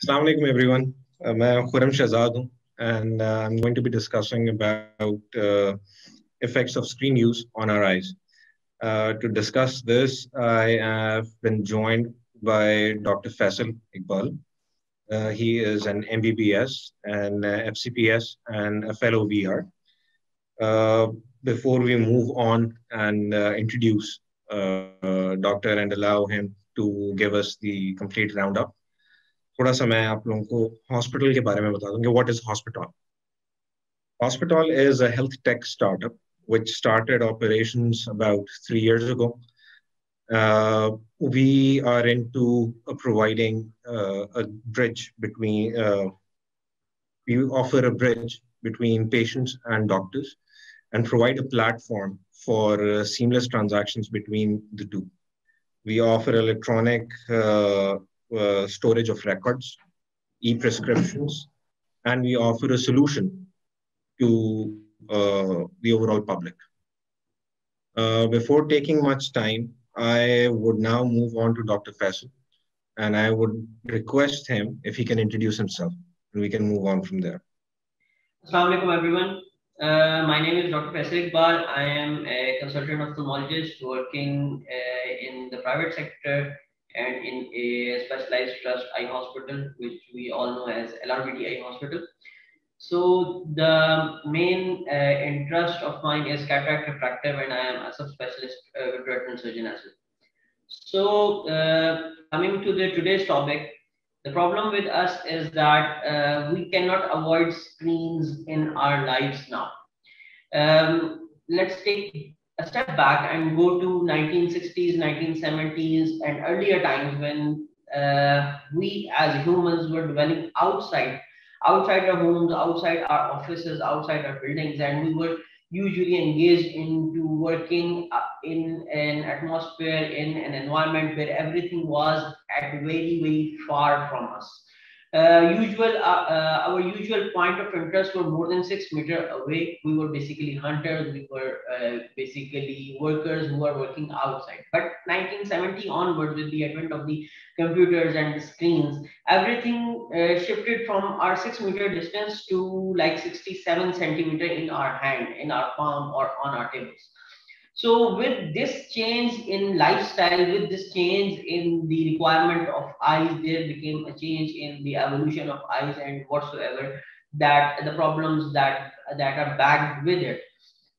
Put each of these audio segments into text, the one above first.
Assalamu alaikum everyone. I'm Khurram Shahzad and I'm going to be discussing about effects of screen use on our eyes. To discuss this, I have been joined by Dr. Faisal Iqbal. He is an MBBS and FCPS and a fellow VR. Uh, Before we move on and introduce Doctor and allow him to give us the complete roundup, थोड़ा सा मैं आप लोगों को hospital के बारे में बता दूं कि what is hospital. Hospital is a health tech startup which started operations about 3 years ago. We are into providing a bridge between, we offer a bridge between patients and doctors and provide a platform for seamless transactions between the two. We offer electronic storage of records, e-prescriptions, and we offer a solution to the overall public. Before taking much time, I would now move on to Dr. Faisal, and I would request him if he can introduce himself, and we can move on from there. Assalamu alaikum everyone. My name is Dr. Faisal Iqbal. I am a consultant ophthalmologist working in the private sector and in a specialized trust eye hospital, which we all know as LRBT Eye Hospital. So the main interest of mine is cataract refractive, and I am a subspecialist retinal surgeon as well. So coming to the today's topic, the problem with us is that we cannot avoid screens in our lives now. Let's take a step back and go to 1960s, 1970s, and earlier times when we as humans were dwelling outside our homes, outside our offices, outside our buildings, and we were usually engaged into working in an atmosphere, in an environment where everything was at very far from us. Our usual point of interest were more than 6 meters away. We were basically hunters. We were basically workers who were working outside. But 1970 onwards, with the advent of the computers and the screens, everything shifted from our 6 meter distance to like 67 centimeter in our hand, in our palm, or on our tables. So with this change in lifestyle, with this change in the requirement of eyes, there became a change in the evolution of eyes and whatsoever that the problems that are backed with it.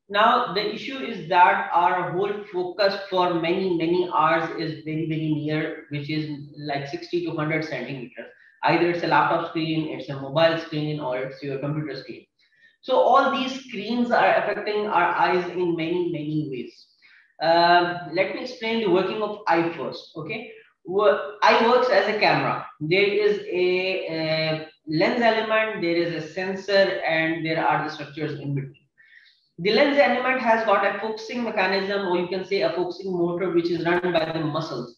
Now the issue is that our whole focus for many hours is very near, which is like 60 to 100 centimeters. Either it's a laptop screen, it's a mobile screen, or it's your computer screen. So all these screens are affecting our eyes in many ways. Let me explain the working of eye first. Okay, eye works as a camera. There is a lens element, there is a sensor, and there are the structures in between. The lens element has got a focusing mechanism, or you can say a focusing motor, which is run by the muscles.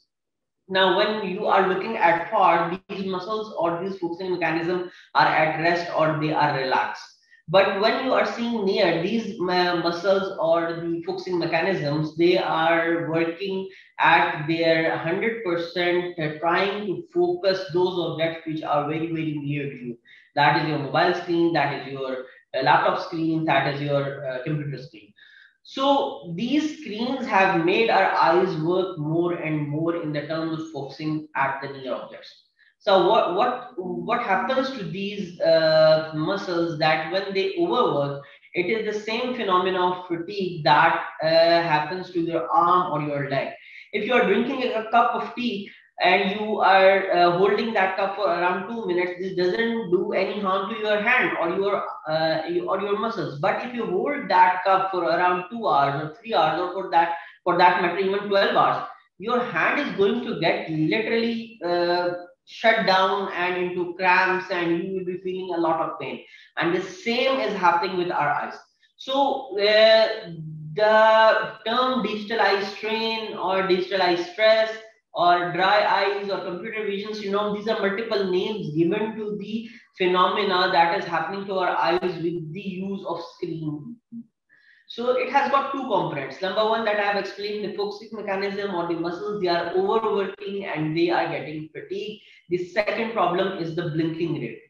Now, when you are looking at far, these muscles or these focusing mechanisms are at rest or they are relaxed. But when you are seeing near, these muscles or the focusing mechanisms, they are working at their 100%, trying to focus those objects which are very near to you. That is your mobile screen, that is your laptop screen, that is your computer screen. So these screens have made our eyes work more and more in the terms of focusing at the near objects. So what happens to these muscles that when they overwork, it is the same phenomena of fatigue that happens to your arm or your leg. If you are drinking a cup of tea and you are holding that cup for around 2 minutes, this doesn't do any harm to your hand or your muscles. But if you hold that cup for around 2 hours or 3 hours, or for that matter even 12 hours, your hand is going to get literally shut down and into cramps, and you will be feeling a lot of pain. And the same is happening with our eyes. So the term digital eye strain or digital eye stress or dry eyes or computer visions, these are multiple names given to the phenomena that is happening to our eyes with the use of screen. So it has got two components. Number one, that I have explained, the focusing mechanism or the muscles, they are overworking and they are getting fatigued. The second problem is the blinking rate.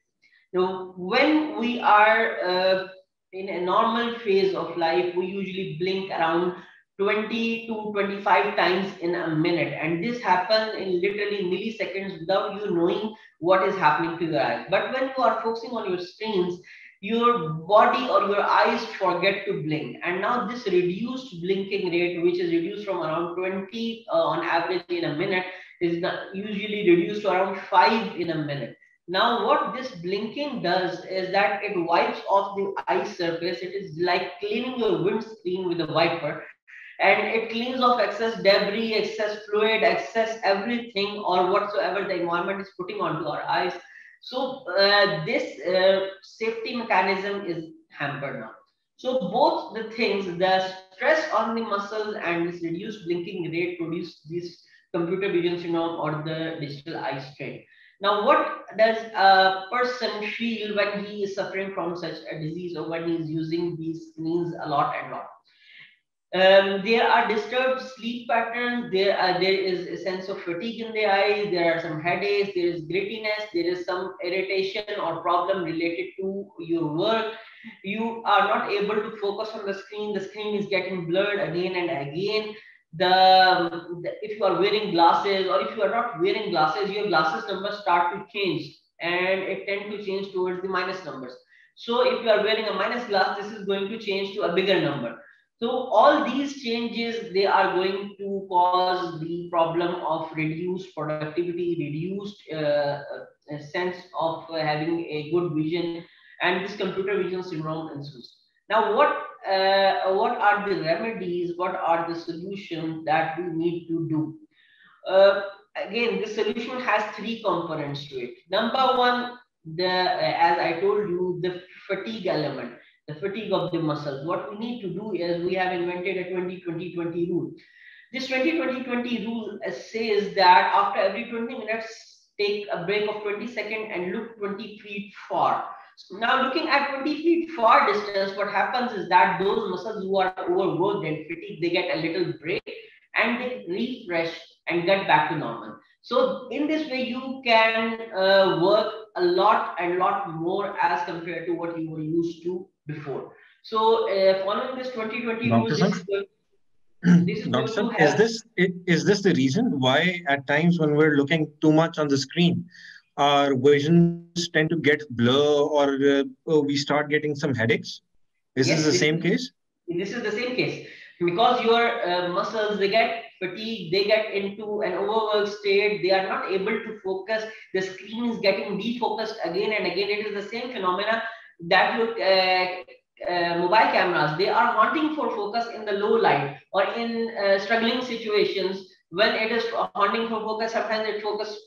Now, when we are in a normal phase of life, we usually blink around 20 to 25 times in a minute. And this happens in literally milliseconds without you knowing what is happening to your eyes. But when you are focusing on your screens, your body or your eyes forget to blink. And now this reduced blinking rate, which is reduced from around 20 on average in a minute, is usually reduced to around 5 in a minute. Now, what this blinking does is that it wipes off the eye surface. It is like cleaning your windscreen with a wiper, and it cleans off excess debris, excess fluid, excess everything or whatsoever the environment is putting onto our eyes. So this safety mechanism is hampered now. So both the things, the stress on the muscles and this reduced blinking rate, produce this computer vision syndrome or the digital eye strain. Now, what does a person feel when he is suffering from such a disease or when he is using these screens a lot and lot? There are disturbed sleep patterns. There is a sense of fatigue in the eyes. There are some headaches. There is grittiness. There is some irritation or problem related to your work. You are not able to focus on the screen. The screen is getting blurred again and again. If you are wearing glasses or if you are not wearing glasses, your glasses numbers start to change and it tend to change towards the minus numbers. So if you are wearing a minus glass, this is going to change to a bigger number. So all these changes, they are going to cause the problem of reduced productivity, reduced sense of having a good vision, and this computer vision syndrome ensues. Now, what are the remedies? What are the solutions that we need to do? Again, the solution has three components to it. Number one, as I told you, the fatigue element, the fatigue of the muscles. What we need to do is we have invented a 20-20-20 rule. This 20-20-20 rule says that after every 20 minutes, take a break of 20 seconds and look 20 feet far. So now looking at 20 feet far distance, what happens is that those muscles who are overworked and fatigued, they get a little break and they refresh and get back to normal. So in this way, you can work a lot and lot more as compared to what you were used to before. So following this 20-20 rule, Doctor, this is Doctor, going to is help. this the reason why at times when we're looking too much on the screen, our visions tend to get blur or we start getting some headaches? Is this the Yes, same case? this is the same case because your muscles, they get fatigued, they get into an overworked state, they are not able to focus, the screen is getting defocused again and again. It is the same phenomena that your mobile cameras, they are hunting for focus in the low light or in struggling situations. When it is hunting for focus, sometimes it focuses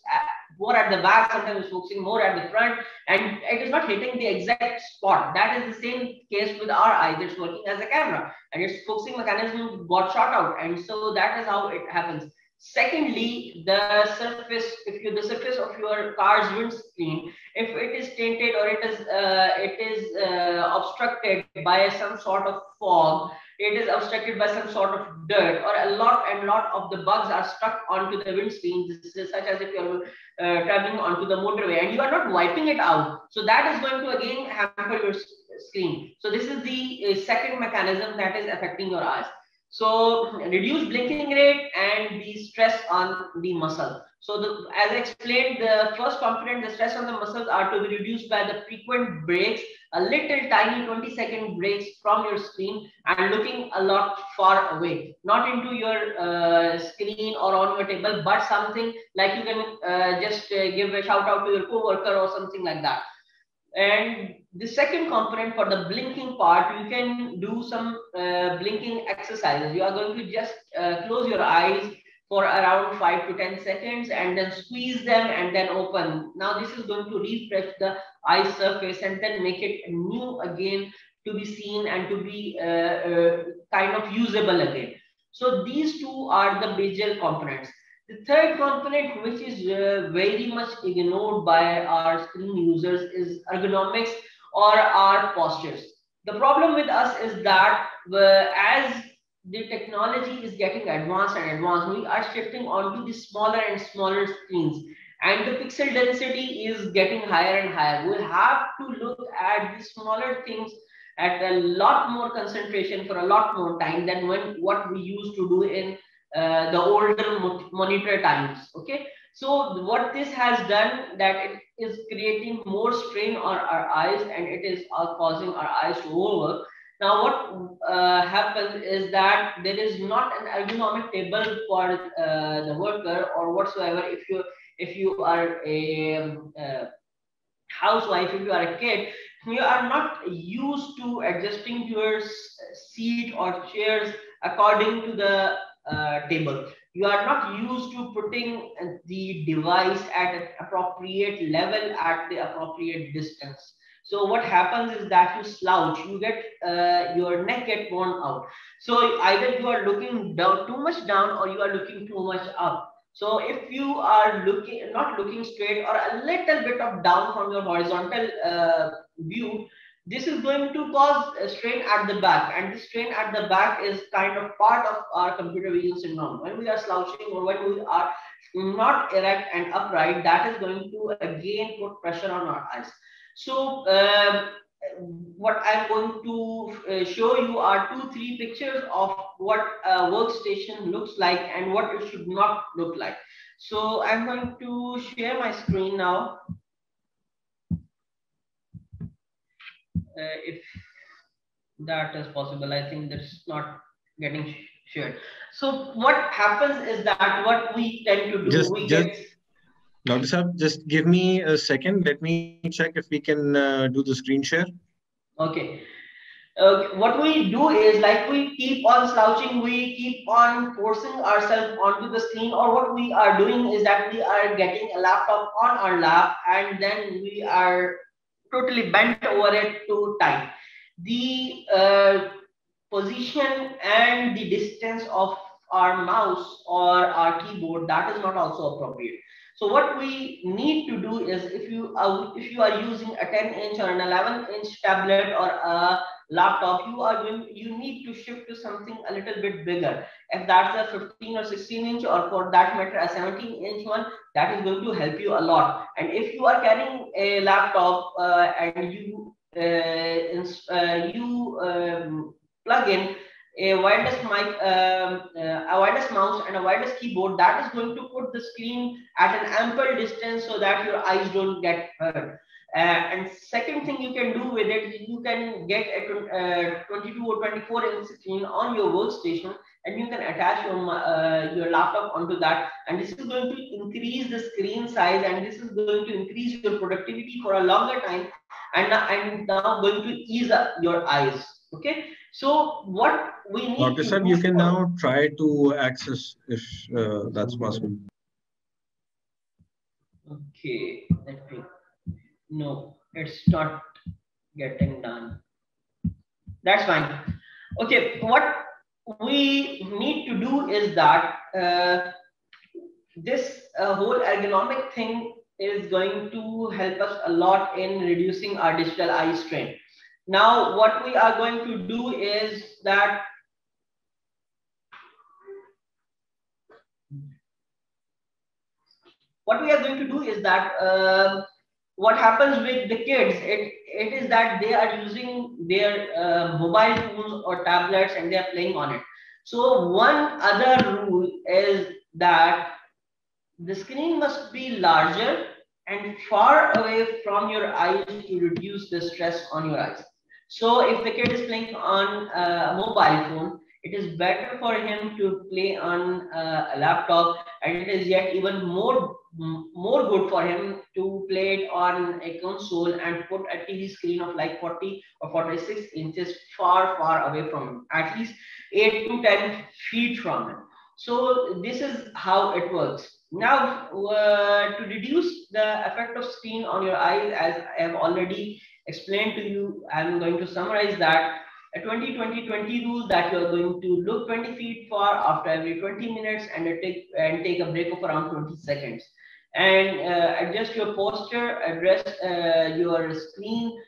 more at the back, sometimes it's focusing more at the front, and it is not hitting the exact spot. That is the same case with our eyes. It's working as a camera and its focusing mechanism got shot out, and so that is how it happens. Secondly, the surface, the surface of your car's windscreen, if it is tainted or it is obstructed by some sort of fog, it is obstructed by some sort of dirt, or a lot of the bugs are stuck onto the windscreen. This is such as if you're traveling onto the motorway and you are not wiping it out. So that is going to again hamper your screen. So this is the second mechanism that is affecting your eyes. So reduce blinking rate and the stress on the muscle. So as I explained, the first component, the stress on the muscles, are to be reduced by the frequent breaks, a little tiny 20-second breaks from your screen and looking a lot far away, not into your screen or on your table, but something like you can just give a shout out to your coworker or something like that. And the second component for the blinking part, you can do some blinking exercises. You are going to just close your eyes for around 5 to 10 seconds and then squeeze them and then open. Now this is going to refresh the eye surface and then make it new again to be seen and to be kind of usable again. So these two are the major components. The third component, which is very much ignored by our screen users, is ergonomics or our postures. The problem with us is that as the technology is getting advanced and advanced, we are shifting onto the smaller and smaller screens, and the pixel density is getting higher and higher. We have to look at the smaller things at a lot more concentration for a lot more time than what we used to do in the older monitor times. Okay, so what this has done, that it is creating more strain on our eyes, and it is causing our eyes to overwork. Now, what happens is that there is not an ergonomic table for the worker or whatsoever. If you are a housewife, if you are a kid, you are not used to adjusting your seat or chairs according to the table. You are not used to putting the device at an appropriate level at the appropriate distance. So what happens is that you slouch, you get your neck get worn out. So either you are looking down too much down, or you are looking too much up. So if you are not looking straight, or a little bit of down from your horizontal view, this is going to cause a strain at the back, and the strain at the back is kind of part of our computer vision syndrome. When we are slouching, or when we are not erect and upright, that is going to again put pressure on our eyes. So what I'm going to show you are 2-3 pictures of what a workstation looks like and what it should not look like. So I'm going to share my screen now. If that is possible, I think that's not getting shared. So what happens is that what we tend to do, Dr. Saab, just give me a second. Let me check if we can do the screen share. Okay. What we do is, like, we keep on slouching, we keep on forcing ourselves onto the screen, or what we are doing is that we are getting a laptop on our lap, and then we are totally bent over it to type. The position and the distance of our mouse or our keyboard, that is not also appropriate. So what we need to do is, if you are using a 10-inch or an 11-inch tablet or a laptop, you need to shift to something a little bit bigger. If that's a 15 or 16-inch, or for that matter a 17-inch one, that is going to help you a lot. And if you are carrying a laptop and you plug in a wireless mic, a wireless mouse and a wireless keyboard, that is going to put the screen at an ample distance so that your eyes don't get hurt. And second thing you can do with it, you can get a 22 or 24-inch screen on your workstation, and you can attach your laptop onto that, and this is going to increase the screen size, and this is going to increase your productivity for a longer time, and now going to ease up your eyes. Okay, so what we need Dr. Sir, you can now try to access if that's possible. Okay, let me. No, it's not getting done. That's fine. Okay, what we need to do is that this whole ergonomic thing is going to help us a lot in reducing our digital eye strain. Now, what we are going to do is that what happens with the kids, it is that they are using their mobile phones or tablets, and they are playing on it. So one other rule is that the screen must be larger and far away from your eyes to reduce the stress on your eyes. So if the kid is playing on a mobile phone, it is better for him to play on a laptop, and it is yet even more good for him to play it on a console and put a TV screen of like 40 or 46 inches far away from him, at least 8 to 10 feet from him. So this is how it works. Now, to reduce the effect of screen on your eyes, as I have already explained to you, I'm going to summarize that. A 20-20-20 rule, that you are going to look 20 feet far after every 20 minutes and take a break of around 20 seconds. And adjust your posture, address your screen,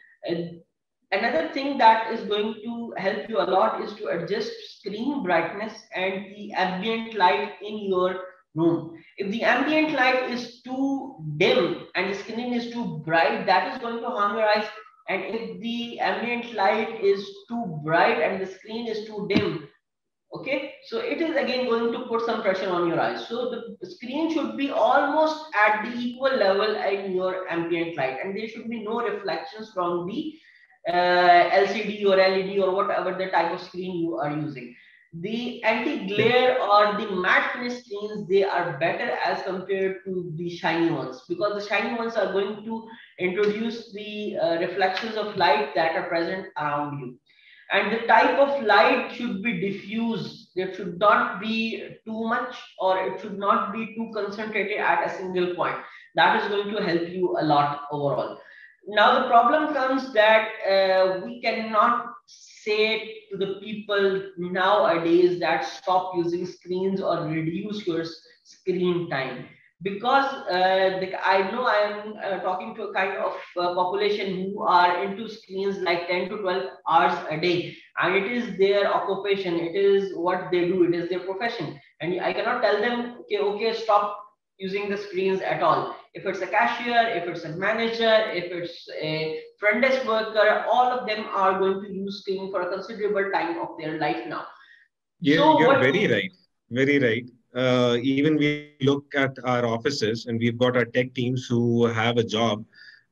Another thing that is going to help you a lot is to adjust screen brightness and the ambient light in your room. If the ambient light is too dim and the screen is too bright, that is going to harm your eyes. And if the ambient light is too bright and the screen is too dim, okay, so it is again going to put some pressure on your eyes. So the screen should be almost at the equal level in your ambient light, and there should be no reflections from the LCD or LED or whatever the type of screen you are using. The anti-glare or the matte finish screens, they are better as compared to the shiny ones, because the shiny ones are going to introduce the reflections of light that are present around you. And the type of light should be diffuse. There should not be too much, or it should not be too concentrated at a single point. That is going to help you a lot overall. Now the problem comes that we cannot say to the people nowadays that stop using screens or reduce your screen time, because I know I am talking to a kind of population who are into screens like 10 to 12 hours a day, and it is their occupation, it is what they do, it is their profession, and I cannot tell them, okay, stop using the screens at all. If it's a cashier, if it's a manager, if it's a front desk worker, all of them are going to use screen for a considerable time of their life now. You're very right. Very right. Even we look at our offices and we've got our tech teams who have a job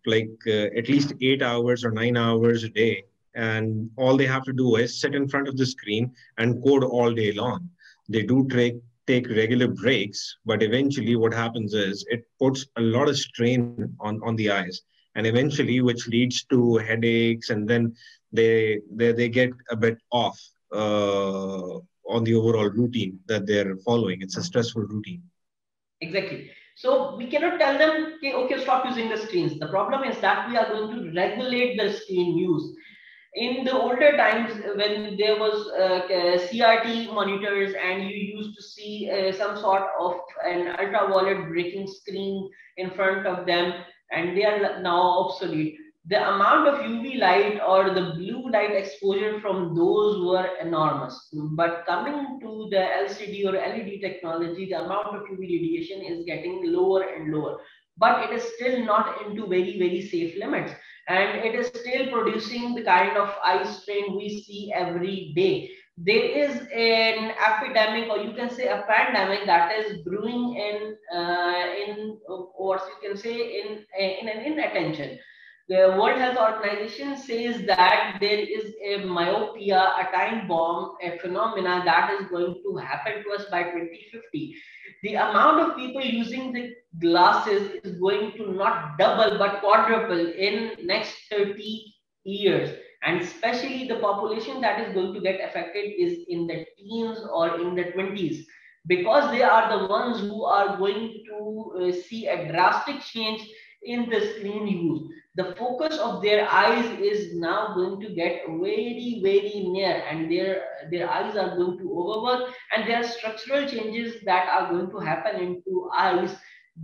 like at least 8 hours or 9 hours a day. And all they have to do is sit in front of the screen and code all day long. They do take regular breaks, but eventually what happens is it puts a lot of strain on the eyes. And eventually, which leads to headaches, and then they get a bit off on the overall routine that they're following. It's a stressful routine. Exactly. So we cannot tell them, okay, stop using the screens. The problem is that we are going to regulate the screen use. In the older times, when there was CRT monitors and you used to see some sort of an ultraviolet breaking screen in front of them, and they are now obsolete. The amount of UV light or the blue light exposure from those were enormous. But coming to the LCD or LED technology, the amount of UV radiation is getting lower and lower. But it is still not into very, very safe limits. And it is still producing the kind of eye strain we see every day. There is an epidemic, or you can say a pandemic, that is brewing in what you can say in an inattention. The World Health Organization says that there is a myopia, a time bomb, a phenomena that is going to happen to us by 2050. The amount of people using the glasses is going to not double but quadruple in next 30 years. And especially the population that is going to get affected is in the teens or in the 20s, because they are the ones who are going to see a drastic change in the screen use. The focus of their eyes is now going to get very, very near, and their eyes are going to overwork, and there are structural changes that are going to happen into eyes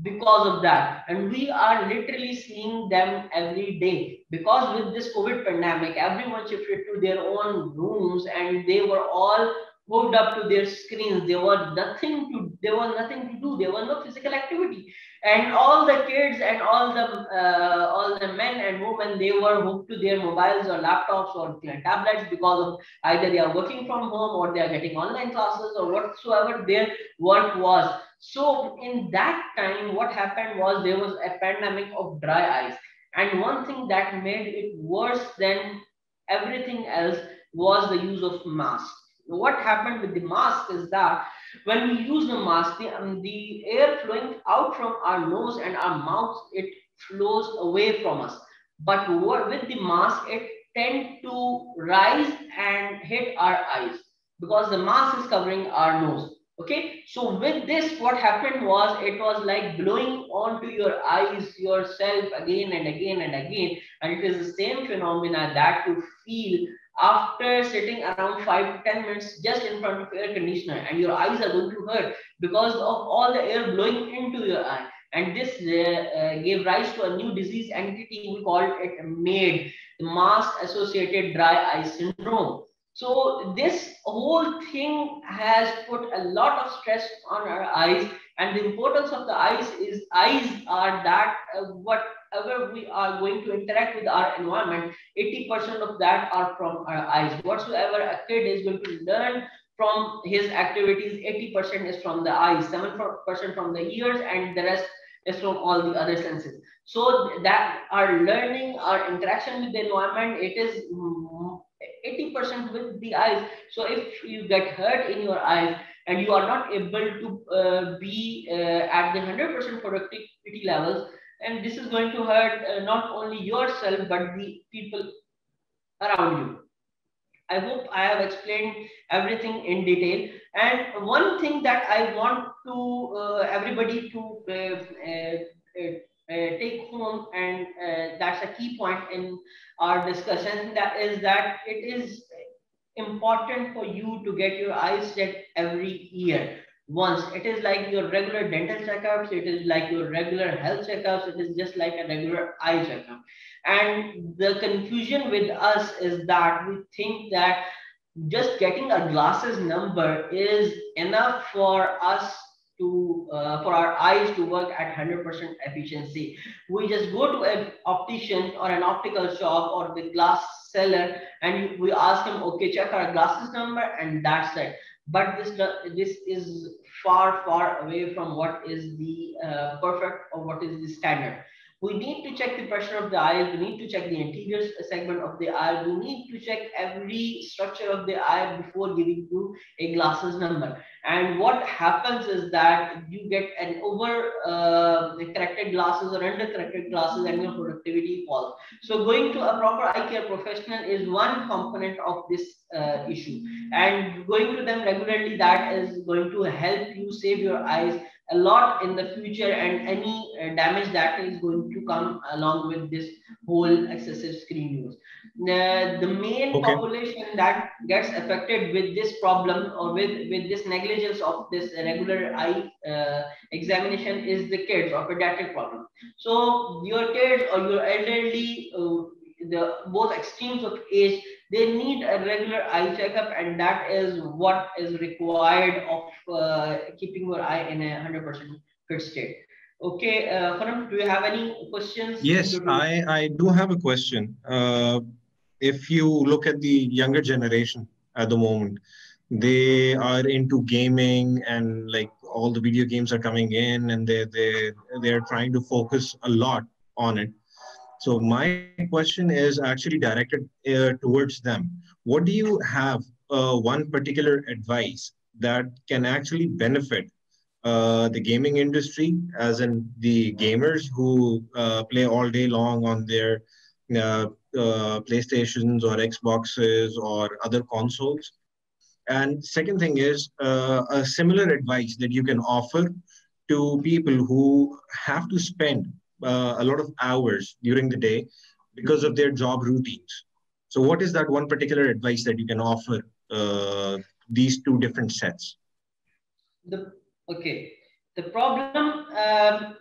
because of that. And we are literally seeing them every day, because with this COVID pandemic, everyone shifted to their own rooms and they were all hooked up to their screens. There was nothing to do. There was no physical activity, and all the kids and all the men and women, they were hooked to their mobiles or laptops or tablets, because of either they are working from home or they are getting online classes or whatsoever their work was. So in that time, what happened was there was a pandemic of dry eyes, and one thing that made it worse than everything else was the use of masks. What happened with the mask is that when we use the mask, the air flowing out from our nose and our mouth, it flows away from us. But with the mask, it tend to rise and hit our eyes, because the mask is covering our nose. Okay, so with this, what happened was it was like blowing onto your eyes yourself again and again and again, and it is the same phenomena that you feel after sitting around 5 to 10 minutes just in front of air conditioner, and your eyes are going to hurt because of all the air blowing into your eye. and this gave rise to a new disease entity. We called it MAID, the mask associated dry eye syndrome. So this whole thing has put a lot of stress on our eyes, and the importance of the eyes are that whatever we are going to interact with our environment, 80% of that are from our eyes. Whatsoever a kid is going to learn from his activities, 80% is from the eyes, 7% from the ears, and the rest is from all the other senses. So that our learning, our interaction with the environment, it is 80% with the eyes. So if you get hurt in your eyes and you are not able to be at the 100% productivity levels, and this is going to hurt not only yourself but the people around you. I hope I have explained everything in detail. And one thing that I want to everybody to take home, and that's a key point in our discussion, that is that it is important for you to get your eyes checked every year once. It is like your regular dental checkups, it is like your regular health checkups, it is just like a regular eye checkup. And the confusion with us is that we think that just getting a glasses number is enough for us to for our eyes to work at 100% efficiency. We just go to an optician or an optical shop or the glass seller, and we ask him, okay, check our glasses number, and that's it. But this is far away from what is the perfect or what is the standard. We need to check the pressure of the eye. We need to check the anterior segment of the eye. We need to check every structure of the eye before giving you a glasses number. And what happens is that you get an over corrected glasses or under corrected glasses, and your productivity falls. So going to a proper eye care professional is one component of this issue. And going to them regularly, that is going to help you save your eyes a lot in the future, and any damage that is going to come along with this whole excessive screen use. The main population that gets affected with this problem or with this negligence of this regular eye examination is the kids or pediatric problem. So your kids or your elderly, the both extremes of age, they need a regular eye checkup, and that is what is required of keeping your eye in a 100% fit state. Okay, Khurram, do you have any questions? Yes, I do have a question. If you look at the younger generation at the moment, they are into gaming, and like all the video games are coming in, and they're trying to focus a lot on it. So my question is actually directed towards them. What do you have one particular advice that can actually benefit the gaming industry, as in the gamers who play all day long on their PlayStations or Xboxes or other consoles? And second thing is a similar advice that you can offer to people who have to spend a lot of hours during the day because of their job routines. So what is that one particular advice that you can offer these two different sets? Okay, the problem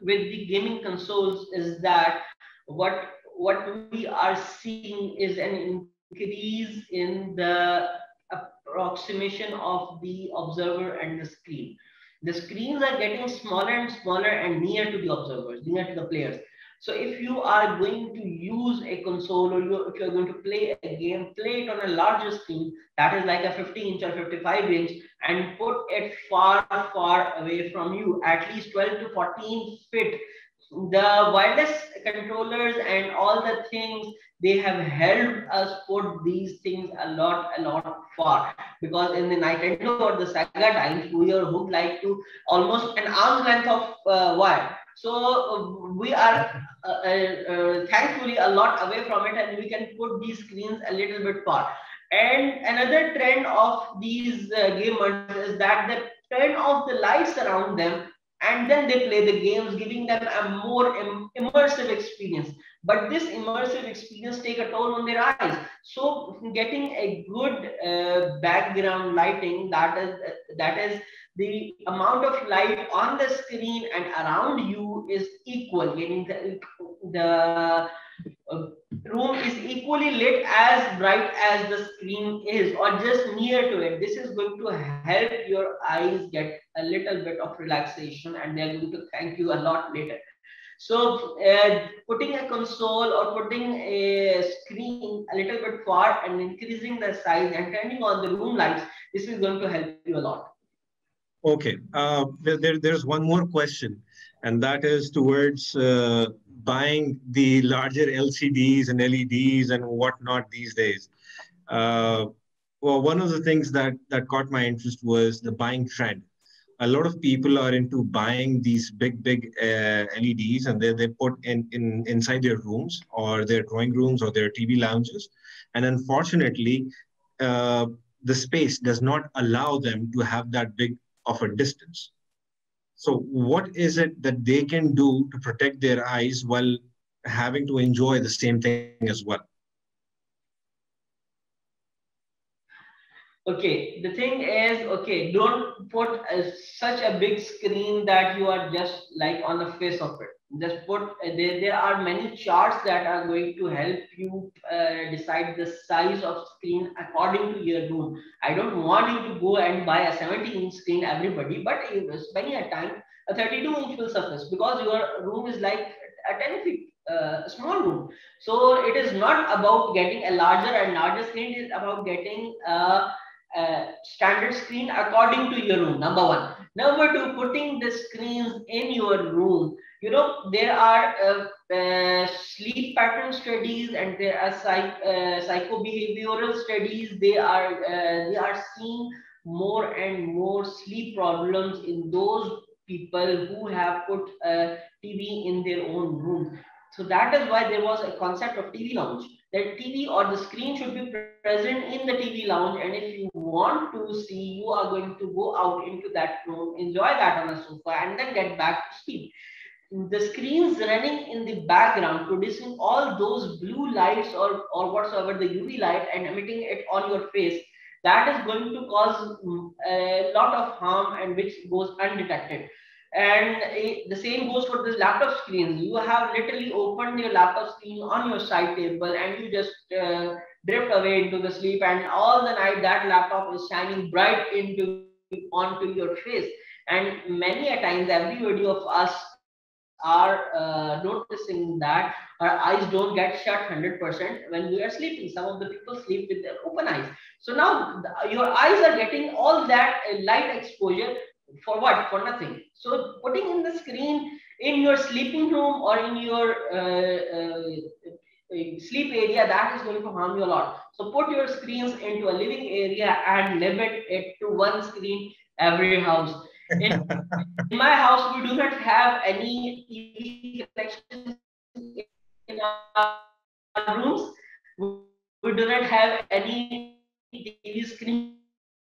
with the gaming consoles is that what we are seeing is an increase in the approximation of the observer and the screen. The screens are getting smaller and smaller and near to the observers, near to the players. So if you are going to use a console, or if you're going to play a game, play it on a larger screen, that is like a 50-inch or 55-inch, and put it far away from you, at least 12 to 14 feet. The wireless controllers and all the things, they have helped us put these things a lot far, because in the Nintendo or the Sega times, we are hooked like to almost an arm's length of wire. So we are thankfully a lot away from it, and we can put these screens a little bit far. And another trend of these gamers is that they turn off the lights around them, and then they play the games, giving them a more immersive experience. but this immersive experience take a toll on their eyes. So getting a good background lighting, that is the amount of light on the screen and around you is equal, meaning the uh, room is equally lit as bright as the screen is, or just near to it. This is going to help your eyes get a little bit of relaxation, and they're going to thank you a lot later. So putting a console or putting a screen a little bit far and increasing the size and turning on the room lights, this is going to help you a lot. Okay. There's one more question, and that is towards buying the larger LCDs and LEDs and whatnot these days. Uh, well, one of the things that caught my interest was the buying trend. A lot of people are into buying these big LEDs, and they put in inside their rooms or their drawing rooms or their TV lounges. And unfortunately, uh, the space does not allow them to have that big of a distance. So, what is it that they can do to protect their eyes while having to enjoy the same thing as well? Okay, the thing is, okay, don't put such a big screen that you are just like on the face of it. Just put, there are many charts that are going to help you decide the size of screen according to your room. I don't want you to go and buy a 70-inch screen, everybody, but many a time a 32-inch will suffice, because your room is like a 10 feet small room. So it is not about getting a larger and larger screen, it is about getting standard screen according to your room. Number one. Number two, putting the screens in your room. You know, there are sleep pattern studies, and there are psychobehavioral studies. They are seeing more and more sleep problems in those people who have put TV in their own room. So that is why there was a concept of TV lounge. That TV or the screen should be present in the TV lounge, and if you want to see, you are going to go out into that room, enjoy that on a sofa, and then get back to sleep. The screens running in the background, producing all those blue lights or whatsoever the UV light and emitting it on your face, that is going to cause a lot of harm, and which goes undetected. And the same goes for the laptop screens. You have literally opened your laptop screen on your side table, and you just drift away into the sleep, and all the night that laptop is shining bright onto your face. And many a times, everybody of us are noticing that our eyes don't get shut 100% when we are sleeping. Some of the people sleep with their open eyes. So now your eyes are getting all that light exposure for what? For nothing. So putting in the screen in your sleeping room or in your sleep area, that is going to harm you a lot. So put your screens into a living area and limit it to one screen every house. In my house, we do not have any TV collections in our rooms. We do not have any TV screens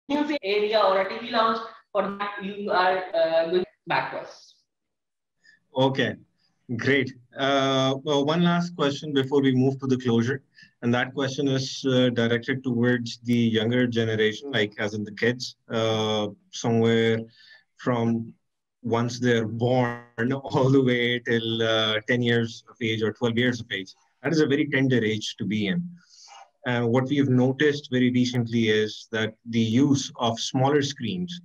in our area or a TV lounge. For that, you are going backwards. Okay, great. Well, one last question before we move to the closure. And that question is directed towards the younger generation, like as in the kids, somewhere from once they're born all the way till 10 years of age or 12 years of age. That is a very tender age to be in. What we've noticed very recently is that the use of smaller screens,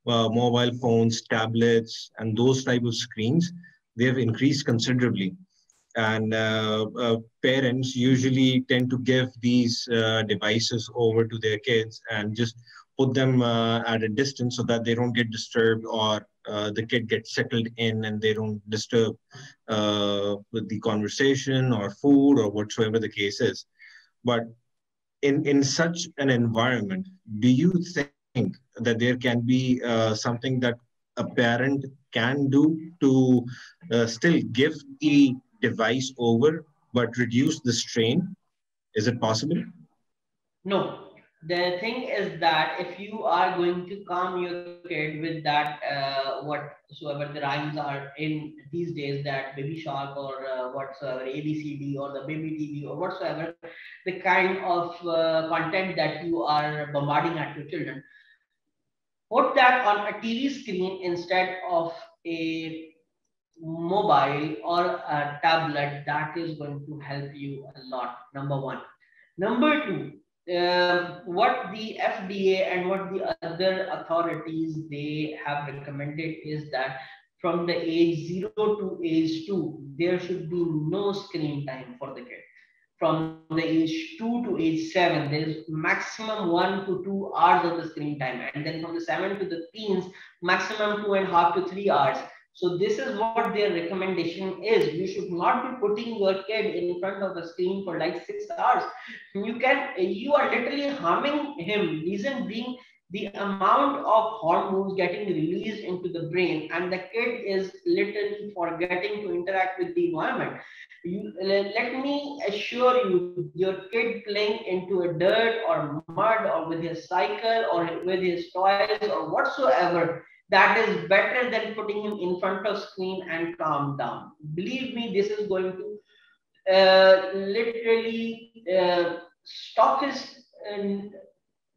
mobile phones, tablets, and those type of screens, they have increased considerably. And parents usually tend to give these devices over to their kids and just put them at a distance so that they don't get disturbed, or the kid gets settled in and they don't disturb with the conversation or food or whatsoever the case is. But in such an environment, do you think that there can be something that a parent can do to still give the device over but reduce the strain? Is it possible? No. The thing is that if you are going to calm your kid with that whatsoever the rhymes are in these days, that baby shark or whatsoever abcd or the baby tv or whatsoever, the kind of content that you are bombarding at your children, put that on a tv screen instead of a mobile or a tablet. That is going to help you a lot, number one. Number two, what the FDA and what the other authorities they have recommended is that from the age 0 to age 2, there should be no screen time for the kid. From the age 2 to age 7, there is maximum 1 to 2 hours of the screen time. And then from the 7 to the teens, maximum 2.5 to 3 hours. So this is what their recommendation is. You should not be putting your kid in front of the screen for like 6 hours. You are literally harming him. Reason being, the amount of hormones getting released into the brain, and the kid is literally forgetting to interact with the environment. Let me assure you, your kid playing into a dirt or mud or with his cycle or with his toys or whatsoever, that is better than putting him in front of screen and calm down. Believe me, this is going to literally stop his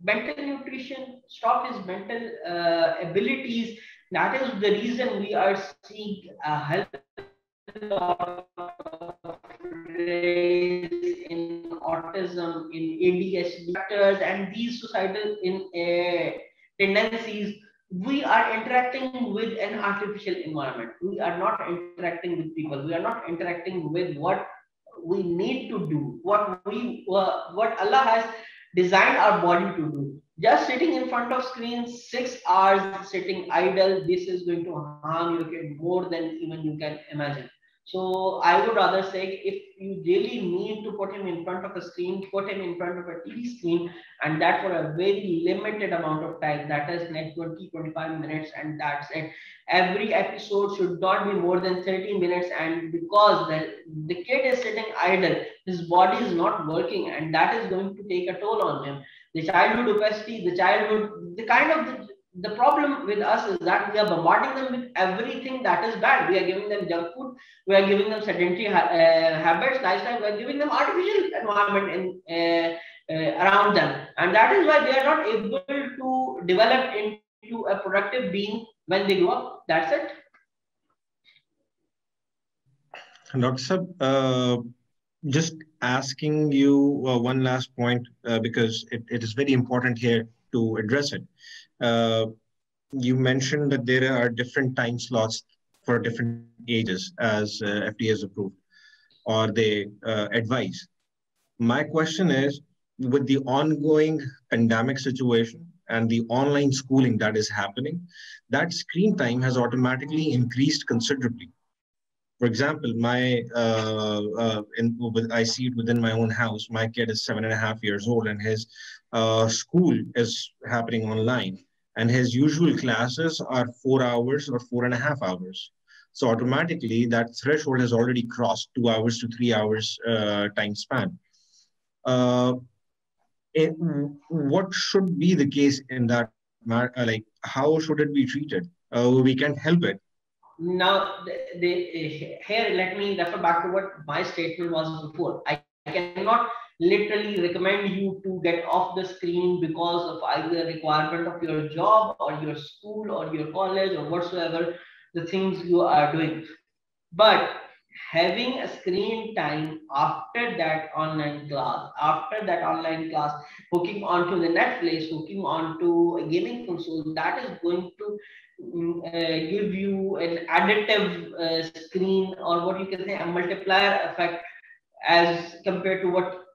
mental nutrition, stop his mental abilities. That is the reason we are seeing a hell of raise in autism, in ADHD factors, and these societal tendencies. We are interacting with an artificial environment. We are not interacting with people. We are not interacting with what we need to do, what Allah has designed our body to do. Just sitting in front of screen 6 hours, sitting idle, this is going to harm your kid more than even you can imagine. So I would rather say, if you really need to put him in front of a screen, put him in front of a TV screen, and that for a very limited amount of time, that is like 20-25 minutes, and that's it. Every episode should not be more than 30 minutes, and because the kid is sitting idle, his body is not working, and that is going to take a toll on him. The childhood obesity, the kind of the problem with us is that we are bombarding them with everything that is bad. We are giving them junk food, we are giving them sedentary habits, lifestyle, we are giving them artificial environment around them. And that is why they are not able to develop into a productive being when they grow up. That's it. Dr. Sab, just asking you one last point because it is very important here to address it. Uh, you mentioned that there are different time slots for different ages as FDA has approved or they advise. My question is, with the ongoing pandemic situation and the online schooling that is happening, that screen time has automatically increased considerably. For example, I see it within my own house. My kid is 7.5 years old, and his school is happening online, and his usual classes are 4 hours or 4.5 hours. So automatically, that threshold has already crossed 2 hours to 3 hours time span. Uh, what should be the case in that? Like, how should it be treated? We can't help it. Now, here, let me refer back to what my statement was before. I cannot literally recommend you to get off the screen because of either requirement of your job or your school or your college or whatsoever the things you are doing. But having a screen time after that online class, hooking onto the Netflix, hooking onto a gaming console, that is going to give you an additive screen, or what you can say, a multiplier effect as compared to what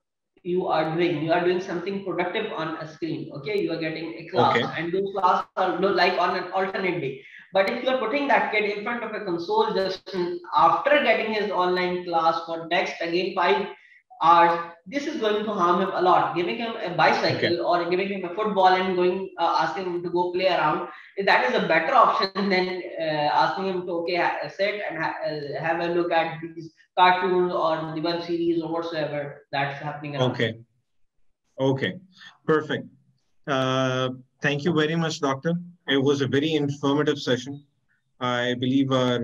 you are doing. You are doing something productive on a screen. Okay, you are getting a class, Okay. and those classes are like on an alternate day. But if you are putting that kid in front of a console just after getting his online class for next again 5 hours, this is going to harm him a lot. Giving him a Okay. bicycle or giving him a football and going asking him to go play around, that is a better option than asking him to sit and have a look at these cartoons or the web series or whatsoever that's happening around. Okay. Okay. Perfect. Uh, Thank you very much, Doctor. It was a very informative session. I believe our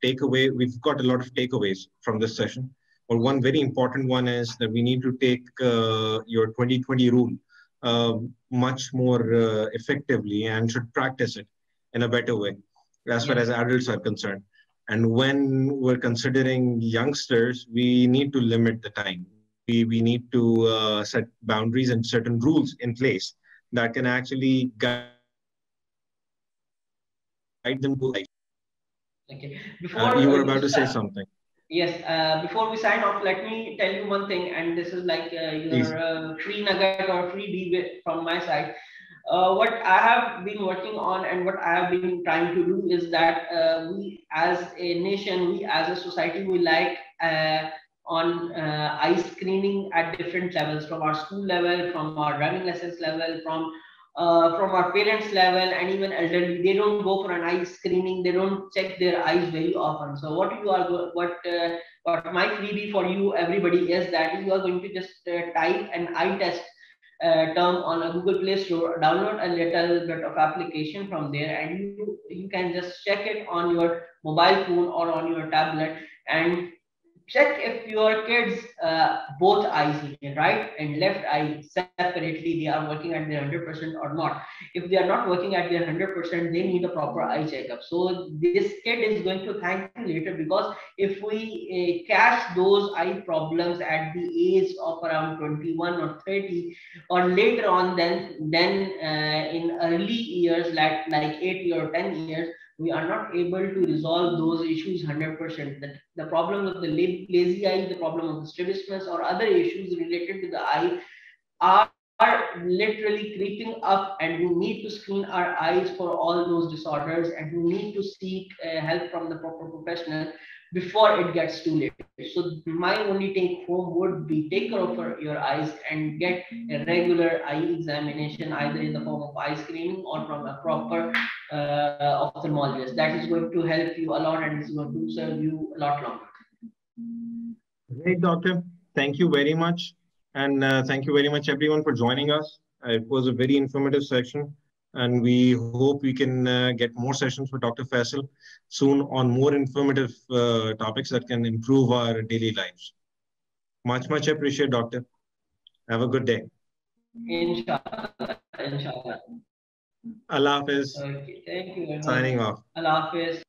takeaway, we've got a lot of takeaways from this session. But one very important one is that we need to take your 2020 rule much more effectively and should practice it in a better way as far as Yes. adults are concerned. And when we're considering youngsters, we need to limit the time. We need to set boundaries and certain rules in place that can actually guide them to a better life. You Okay. were about to say Before something. yes, before we sign off, let me tell you one thing, and this is like Please. your free nugget or free debate from my side. What I have been working on and what I have been trying to do is that we as a nation, we as a society, we like on eye screening at different levels, from our school level, from our driving lessons level, from our parents level, and even elderly. They don't go for an eye screening. They don't check their eyes very often. So what my freebie for you everybody is that you are going to just type an eye test term on a Google Play Store, download a little bit of application from there, and you can just check it on your mobile phone or on your tablet and check if your kids both eyes, right and left eye separately, they are working at their 100% or not. If they are not working at their 100%, they need a proper eye checkup. So this kid is going to thank you later, because if we catch those eye problems at the age of around 21 or 30 or later on, then in early years, like 8 or 10 years, we are not able to resolve those issues 100%. The problem of the lazy eye, the problem of the strabismus, or other issues related to the eye are literally creeping up, and we need to screen our eyes for all those disorders, and we need to seek help from the proper professional before it gets too late. So my only take home would be take care of your eyes and get a regular eye examination, either in the form of eye screening or from a proper ophthalmologist. That is going to help you a lot, and it's going to serve you a lot longer. Great, Doctor. Thank you very much. And thank you very much, everyone, for joining us. It was a very informative session. And we hope we can get more sessions with Dr. Faisal soon on more informative topics that can improve our daily lives. Much appreciate, Doctor. Have a good day. Inshallah. Allah Hafiz. Okay, thank you very much. Signing off. Allah Hafiz.